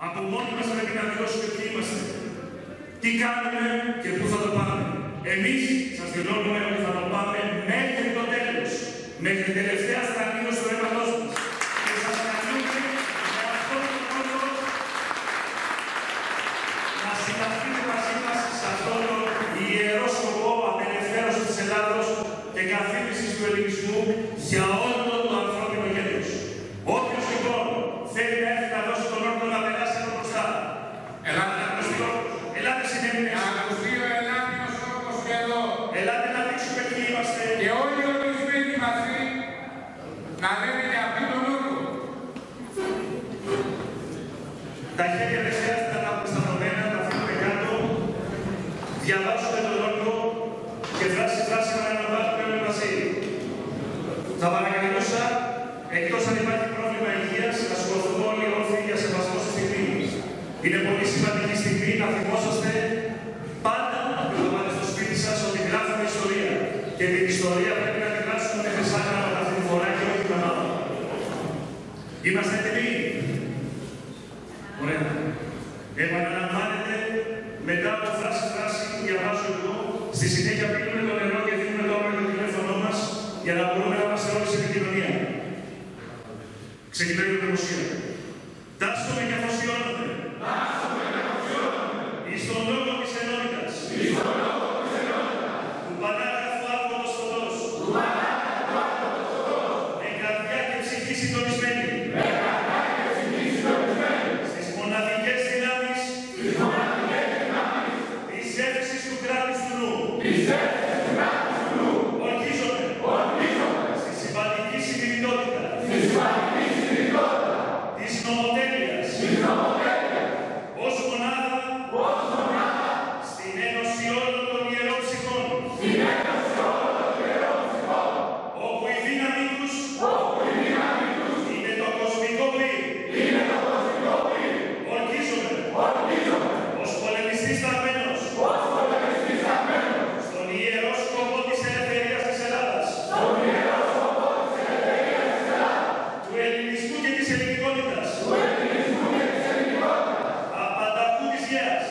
Από μόνοι μας πρέπει να δηλώσουμε ποιοι είμαστε. Τι κάνουμε και πού θα το πάμε. Εμείς σας δηλώνουμε ότι θα το πάμε μέχρι το τέλος. Μέχρι την τελευταία στραγγίωση του αίματος μας. Και σας καλούμε με αυτόν τον τρόπο να συνταχθείτε μαζί μας σε αυτόν τον ιερό σκοπό απελευθέρωσης της Ελλάδος και καθήλυσης του ελληνισμού για όλο το ανθρώπινο γένος. Όποιος λοιπόν θέλει να έρθει να δώσει τον όρκο να περάσει εδώ μπροστά. Ελάτε συνέμινες. Ελάτιος όρκος και εδώ. Ελάτε να δείξουμε ποιοι είμαστε. Και όλοι οι ορισμένοι μαζί να λέμε και αυτοί τον όρκο. Τα χέρια δεν χρειάζεται να είναι σταυρωμένα, τα αφήνουμε κάτω. Διαβάζουμε τον όρκο και δράση να αναβάλουμε όλοι μαζί. Θα παρακαλούσα, εκτός αν υπάρχει πρόβλημα υγείας, να σηκωθούμε όλοι όρθιοι για σεβασμό στη στιγμή. Είναι πολύ σημαντική στιγμή να θυμόσαστε πάντα να περιλαμβάνετε στο σπίτι σας ότι γράφουμε ιστορία. Και την ιστορία πρέπει να τη γράψουμε με χρυσάγραμμα αυτή τη φορά και όχι τα μάτια. Είμαστε έτοιμοι. Ωραία. Επαναλαμβάνετε μετά από φράση διαβάζω εγώ. Στη συνέχεια πίνουμε το νερό και δίνουμε το όνομα και το τηλέφωνό μας για να μπορούμε να είμαστε όλοι σε επικοινωνία. Ξεκινάει η δημοσία. Τάσσομαι και αφοσιώνομαι. Εις τον λόγο της ενότητας. Του Πανάγραφου Άποδος Φωτός. Με καρδιά και ψυχή συντονισμένη. Στις μοναδικές δυνάμεις της έφεσης του κράτους του νου. Ορκίζομαι στη συμβατική συντηρητότητα της νομοτέλειας ως μονάδα στην ένωση όλων των ιερών ψυχών, όπου η δύναμη τους είναι το κοσμικό πλοίο. Ορκίζομαι ως πολεμιστής θαρμένος στον ιερό σκοπό της ελευθερίας της Ελλάδας, του ελληνισμού και της ελληνικότητας, απανταχού της γέας,